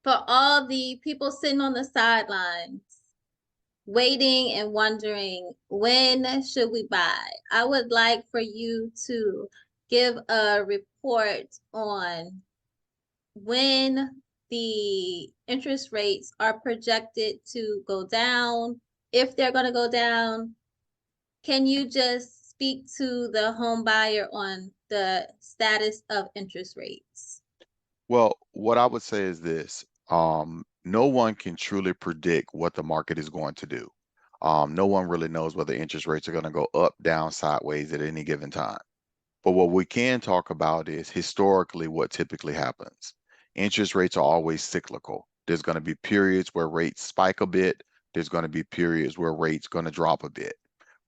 For all the people sitting on the sidelines, waiting and wondering, when should we buy? I would like for you to give a report on when the interest rates are projected to go down, if they're going to go down. Can you just speak to the home buyer on the status of interest rates? Well, what I would say is this, no one can truly predict what the market is going to do. No one really knows whether interest rates are going to go up, down, sideways at any given time. But what we can talk about is historically what typically happens. Interest rates are always cyclical. There's going to be periods where rates spike a bit. There's going to be periods where rates going to drop a bit.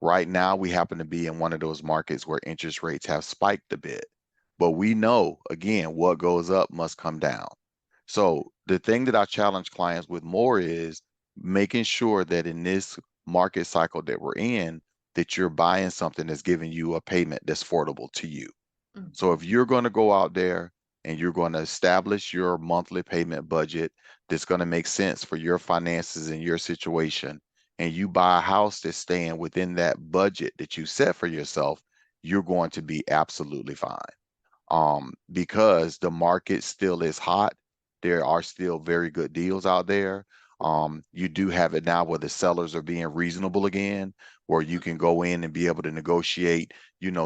Right now, we happen to be in one of those markets where interest rates have spiked a bit. But we know, again, what goes up must come down. So the thing that I challenge clients with more is making sure that in this market cycle that we're in, that you're buying something that's giving you a payment that's affordable to you. So if Mhm. you're going to go out there and you're going to establish your monthly payment budget that's going to make sense for your finances and your situation, and you buy a house that's staying within that budget that you set for yourself, you're going to be absolutely fine. Because the market still is hot. There are still very good deals out there. You do have it now where the sellers are being reasonable again, where you can go in and be able to negotiate,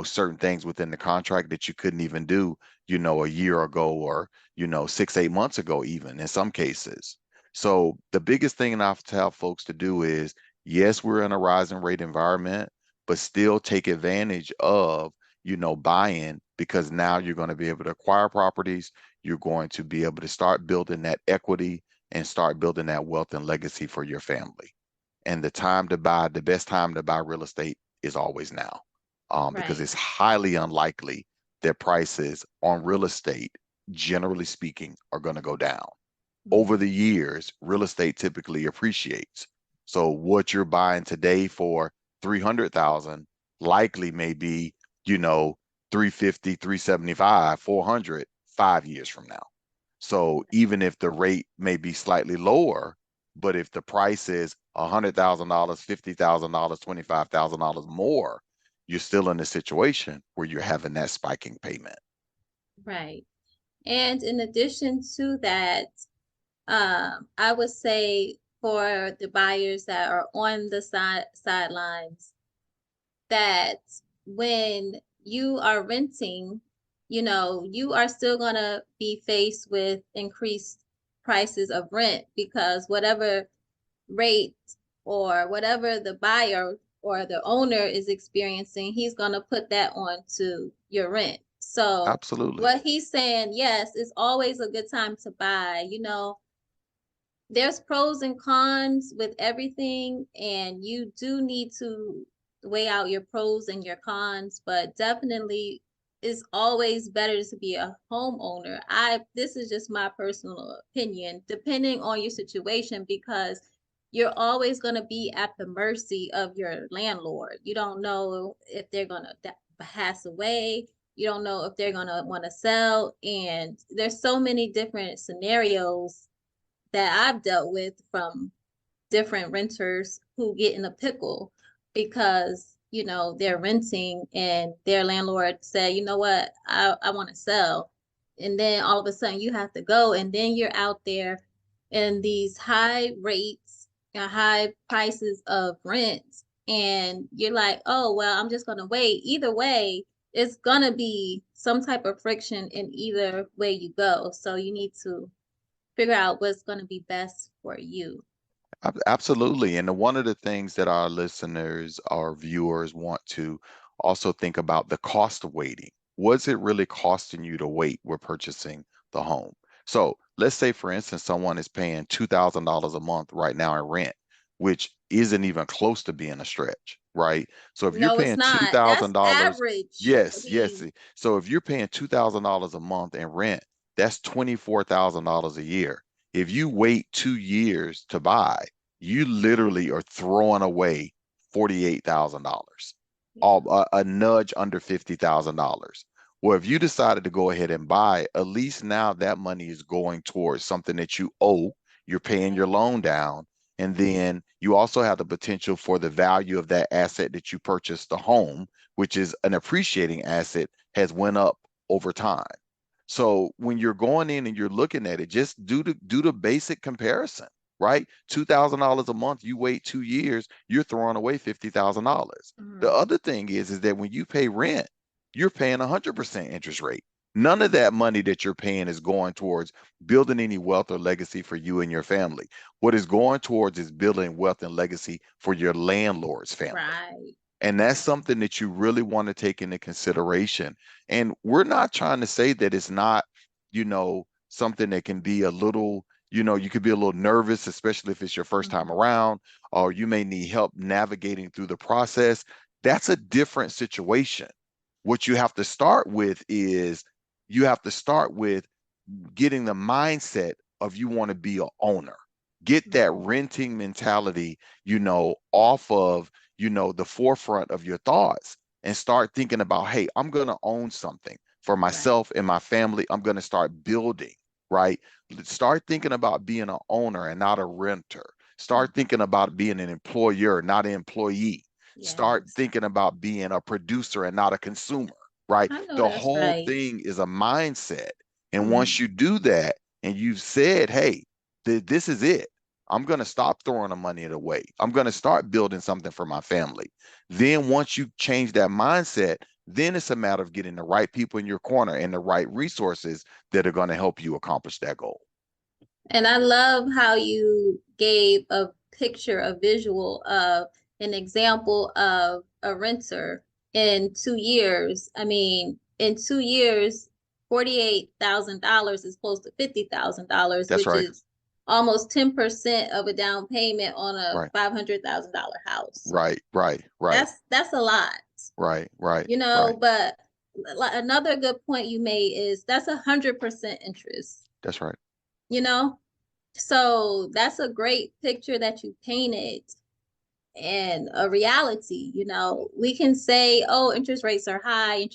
certain things within the contract that you couldn't even do, a year ago or, 6, 8 months ago, even in some cases. So the biggest thing I have to tell folks to do is, yes, we're in a rising rate environment, but still take advantage of buying because now you're going to be able to acquire properties. You're going to be able to start building that equity and start building that wealth and legacy for your family. And the best time to buy real estate is always now, because Right. it's highly unlikely that prices on real estate, generally speaking, are going to go down. Over the Mhm. years, real estate typically appreciates. So what you're buying today for 300,000 likely may be, you know, 350, 375, 400 5 years from now. So even if the rate may be slightly lower, but if the price is $100,000, $50,000, $25,000 more, you're still in a situation where you're having that spiking payment. Right. And in addition to that, I would say for the buyers that are on the sidelines, that when you are renting, you are still gonna be faced with increased prices of rent because whatever rate or whatever the buyer or the owner is experiencing, he's gonna put that on to your rent. So Absolutely. what he's saying, yes, it's always a good time to buy. There's pros and cons with everything, and you do need to weigh out your pros and your cons, but definitely it's always better to be a homeowner. This is just my personal opinion, depending on your situation, because you're always going to be at the mercy of your landlord. You don't know if they're going to pass away. You don't know if they're going to want to sell, and there's so many different scenarios that I've dealt with from different renters who get in a pickle because, they're renting and their landlord said, you know what, I want to sell. And then all of a sudden you have to go, and then you're out there in these high rates and high prices of rent. And you're like, oh, well, I'm just going to wait. Either way, it's going to be some type of friction in either way you go. So you need to figure out what's going to be best for you. Absolutely. And one of the things that our listeners, our viewers want to also think about the cost of waiting. What's it really costing you to wait with purchasing the home? So let's say, for instance, someone is paying $2,000 a month right now in rent, which isn't even close to being a stretch, right? So if you're No, it's paying not. That's $2,000, average. I yes, yes. mean, So if you're paying $2,000 a month in rent, that's $24,000 a year. If you wait 2 years to buy, you literally are throwing away $48,000, yeah. a nudge under $50,000. Well, if you decided to go ahead and buy, at least now that money is going towards something that you owe. You're paying your loan down. And then you also have the potential for the value of that asset that you purchased, the home, which is an appreciating asset, has went up over time. So when you're going in and you're looking at it, just do the basic comparison, right? $2,000 a month, you wait 2 years, you're throwing away $50,000. The Mhm. other thing is that when you pay rent, you're paying 100% interest rate. None of that money that you're paying is going towards building any wealth or legacy for you and your family. What is going towards is building wealth and legacy for your landlord's family. Right. And that's something that you really want to take into consideration. And we're not trying to say that it's not, something that can be a little, you could be a little nervous, especially if it's your first time Mhm. around, or you may need help navigating through the process. That's a different situation. What you have to start with is you have to start with getting the mindset of you want to be a owner. Get that Mhm. renting mentality, off of, the forefront of your thoughts and start thinking about, hey, I'm going to own something for Right. myself and my family. I'm going to start building, right? Start thinking about being an owner and not a renter. Start Mhm. thinking about being an employer, not an employee. Start Yes. thinking about being a producer and not a consumer, right? I know The that's whole right. thing is a mindset. And once Mhm. you do that and you've said, hey, this is it. I'm going to stop throwing the money away. I'm going to start building something for my family. Then once you change that mindset, then it's a matter of getting the right people in your corner and the right resources that are going to help you accomplish that goal. And I love how you gave a picture, a visual of an example of a renter in 2 years. I mean, in 2 years, $48,000 is close to $50,000, That's which right. is almost 10% of a down payment on a Right. $500,000 house. Right. Right. Right. That's a lot, Right. Right. you Right. know, but another good point you made is that's 100% interest, That's right. you know? So that's a great picture that you painted and a reality. We can say, oh, interest rates are high.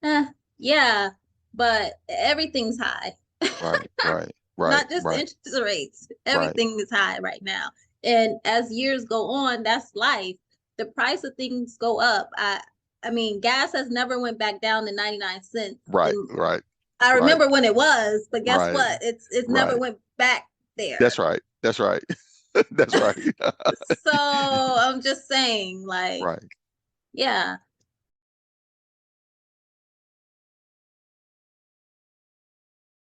Eh, yeah, but everything's high. Right. Right. Right. Not just the Right. interest rates. Right. Everything is high right now. And as years go on, that's life. The price of things go up. I mean, gas has never went back down to 99 cents. Right. And Right. I Right. remember when it was, but guess Right. what? It's never Right. went back there. That's right. That's right. That's right. So I'm just saying, like, Right. yeah.